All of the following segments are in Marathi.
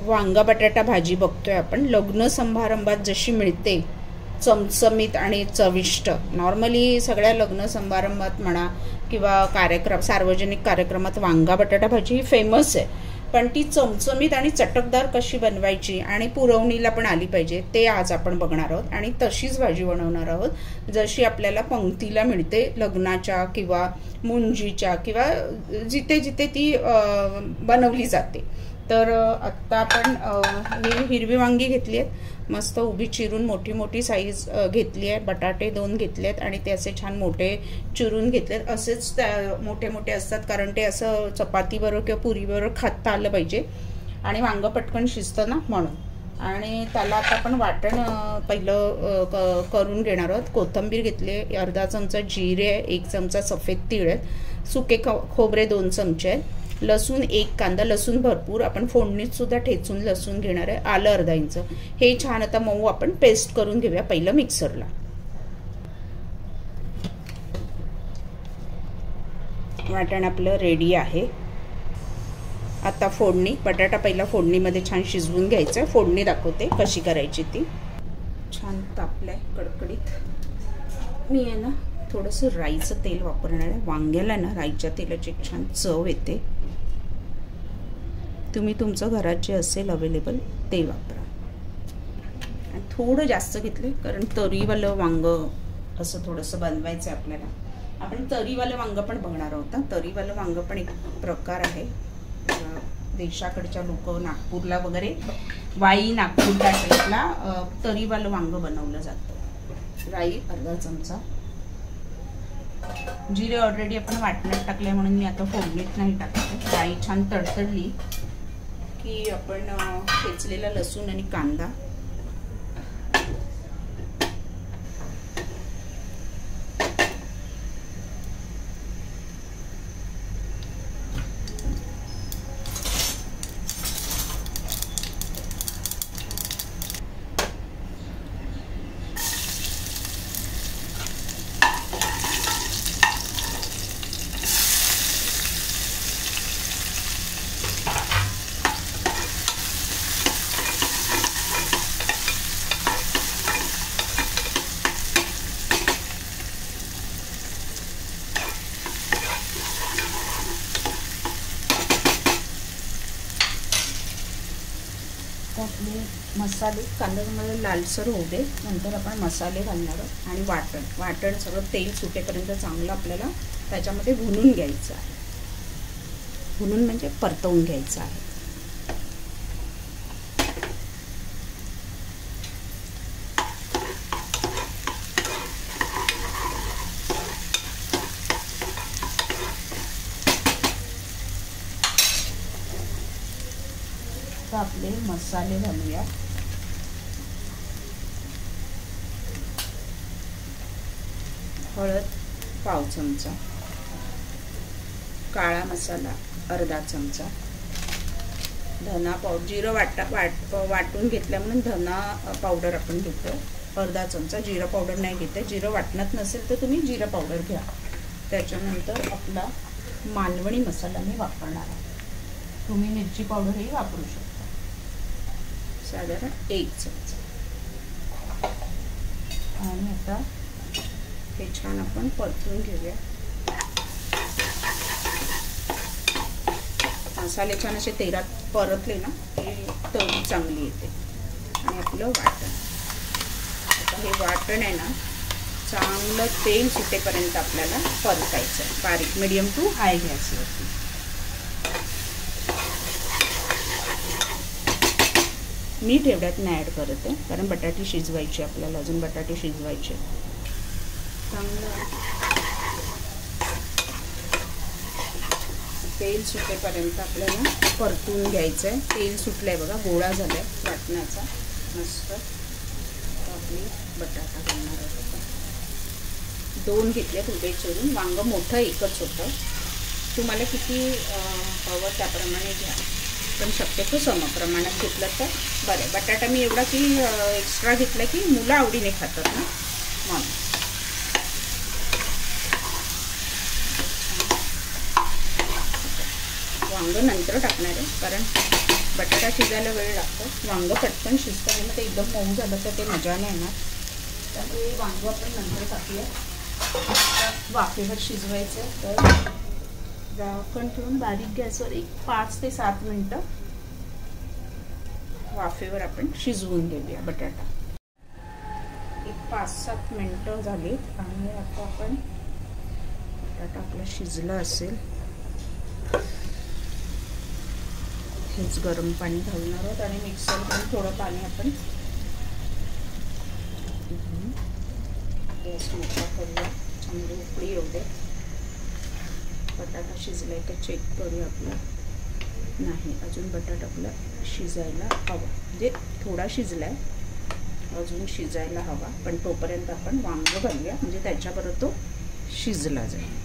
वांगा बटाटा भाजी बघतोय आपण. लग्न समारंभात जशी मिळते चमचमीत आणि चविष्ट. नॉर्मली सगळ्या लग्न समारंभात म्हणा किंवा कार्यक्रम, सार्वजनिक कार्यक्रमात वांगा बटाटा भाजी ही फेमस आहे, पण ती चमचमीत आणि चटकदार कशी बनवायची आणि पुरवणीला पण आली पाहिजे ते आज आपण बघणार आहोत. आणि तशीच भाजी बनवणार आहोत जशी आपल्याला पंक्तीला मिळते लग्नाच्या किंवा मुंजीच्या किंवा जिथे जिथे ती बनवली जाते. तर आत्ता आपण ही हिरवी वांगी घेतली आहेत, मस्त उभी चिरून मोठी मोठी साईज घेतली आहे. बटाटे 2 घेतले आहेत आणि ते असे छान मोठे चिरून घेतलेत. असेच मोठे मोठे असतात कारण ते असं चपातीबरोबर किंवा पुरीबरोबर खाता आलं पाहिजे आणि वांगं पटकन शिजतं ना म्हणून. आणि त्याला आता आपण वाटण पहिलं करून घेणार आहोत. कोथिंबीर घेतली आहे, अर्धा चमचा जिरे आहे, 1 चमचा सफेद तीळ आहेत, सुके खोबरे 2 चमचे आहेत, लसूण 1 कांदा, लसूण भरपूर, आपण फोडणीत सुद्धा ठेचून लसूण घेणार आहे, आलं अर्धा इंच. हे छान आता मऊ आपण पेस्ट करून घेऊया पहिलं मिक्सरला. वाटण आपलं रेडी आहे. आता फोडणी, बटाटा पहिला फोडणीमध्ये छान शिजवून घ्यायचं. फोडणी दाखवते कशी करायची ती. छान तापलंय कडकडीत. मी आहे ना थोडंसं राईचं तेल वापरणार आहे. वांग्याला ना राईच्या तेलाची एक छान चव येते. तुम्ही तुमचं घरात जे असेल अवेलेबल ते वापरा. आणि थोडं जास्त घेतले कारण तरीवालं वांगं असं थोडंसं बनवायचं आहे आपल्याला. आपण तरीवालं वांगं पण बघणार आहोत. तरीवालं वांगं पण एक प्रकार आहे. देशाकडच्या लोक नागपूरला वगैरे, वाई नागपूर त्या साईडला तरीवालं वांगं बनवलं जातं. राई अर्धा चमचा, जिरे ऑलरेडी आपण वाटण्यात टाकले म्हणून मी आता फोडणीत नाही टाकते. राई छान तडतडली की आपण ठेचलेला लसूण आणि कांदा, आपले मसाले, कांदा लालसर होऊ दे, नंतर आपण मसाले घालणार आहोत. आणि वाटण सगळं तेल सुटेपर्यंत चांगलं आपल्याला त्याच्यामध्ये भुनून घ्यायचं आहे. भुनून म्हणजे परतवून घ्यायचं आहे. आपले मसाले घालूया. हळद पाव चमचा, काळा मसाला अर्धा चमचा, धना पावडर, जिरं वाटून घेतल्या म्हणून धना पावडर आपण घेतो अर्धा चमचा. जिरं पावडर नाही घेते. जिरं वाटणत नसेल तर तुम्ही जिरं पावडर घ्या. त्याच्यानंतर आपला मालवणी मसाला मी वापरणार आहे. तुम्ही मिरची पावडरही वापरू शकता. साधारण 1 चमचा. आणि आता हे छान आपण परतून घेऊया. मसाले छान असे तेलात परतले ना की तरी चांगली येते. आणि आपलं वाटण, आता हे वाटण आहे ना चांगलं तेल सुटेपर्यंत आपल्याला परतायचं आहे. बारीक मीडियम टू हाय गॅसवरती. मीठ एवढ्यात नाही ॲड करत आहे कारण बटाटे शिजवायचे आपल्याला, अजून बटाटे शिजवायचे. चांगलं तेल सुटेपर्यंत आपल्याला परतून घ्यायचं आहे. तेल सुटलं आहे बघा, गोळा झाला आहे वाटण्याचा मस्त. आपली बटाटा घालणार आहे. 2 घेतले उभे चिरून. वांगं मोठं एकच होतं. तुम्हाला किती हवं त्याप्रमाणे घ्या, पण शक्यतो समप्रमाणात घेतलं तर बरं. बटाटा मी एवढा की एक्स्ट्रा घेतला की मुलं आवडीने खातात ना म्हणून. वांगं नंतर टाकणार आहे कारण बटाटा शिजायला वेळ लागतो. वांगं पटकन शिजतं आणि मग ते एकदम मऊ झालं तर ते मजा नाही येणार. त्यामुळे वांगं आपण नंतर टाकूया. वाफेवर शिजवायचं तर झाकण ठेवून बारीक गॅसवर एक 5 ते 7 मिनटं वाफेवर आपण शिजवून घेऊया बटाटा. एक 5-7 मिनटं झालीत आणि आता आपण बटाटा आपला शिजला असेल. हेच गरम पाणी घालणार आहोत आणि मिक्सर करून थोडं पाणी आपण गॅस मोठा करूया. चांगली उकळी येऊ दे. बटाटा शिजलाय का चेक करूया. आपला नाही अजून बटाटा आपला शिजायला हवा, म्हणजे थोडा शिजलाय, अजून शिजायला हवा. पण तोपर्यंत आपण वांगं घालूया म्हणजे त्याच्याबरोबर तो शिजला जाईल.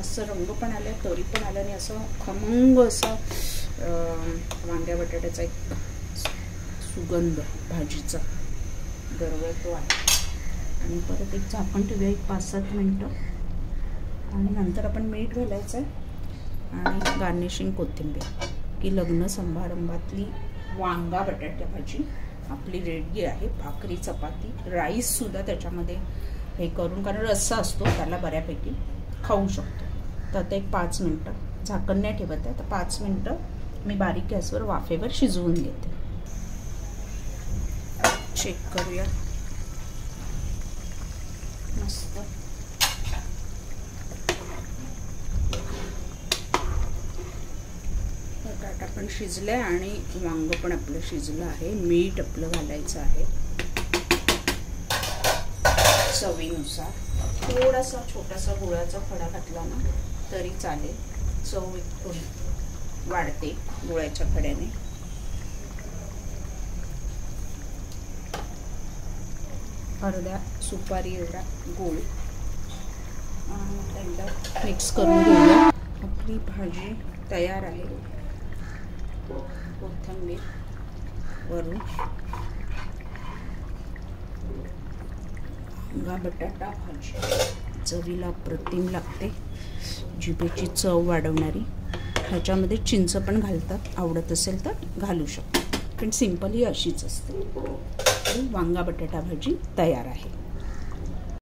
असं रंग पण आला, तरी पण आला आणि असं खमंग असं वांग्या बटाट्याचा एक सुगंध भाजीचा दरवळतो आहे. आणि परत एक झाकण ठेवूया एक 5-7 मिनटं आणि नंतर आपण मीठ घालायचं आहे आणि गार्निशिंग कोथिंबीर की लग्न समारंभातली वांगा बटाटा भाजी आपली रेडी आहे. भाकरी, चपाती, राईससुद्धा त्याच्यामध्ये हे करून, कारण रस्सा असतो त्याला बऱ्यापैकी खाऊ शकतो. तर आता एक 5 मिनटं झाकण नाही ठेवत आहे. तर 5 मिनटं मी बारीक गॅसवर वाफेवर शिजवून घेते. चेक करूया. मस्त बटाटा पण शिजलाय आणि वांग पण आपलं शिजलं आहे. मीठ आपलं घालायचं आहे चवीनुसार. थोडासा छोटासा गुळाचा खडा घातला ना तरी चालेल. चव थोडी वाढते गुळाच्या खड्याने. अर्ध्या सुपारी एवढा गूळ एकदा मिक्स करून घेऊया. आपली भाजी तयार आहे. कोथिंबीर वरून वांगा बटाटा भाजी चवीला अप्रतिम लागते. जिभेची चव वाढवणारी. ह्याच्यामध्ये चिंच पण घालतात, आवडत असेल तर घालू शकतो, पण सिंपल ही अशीच असते. वांगा बटाटा भाजी तयार आहे.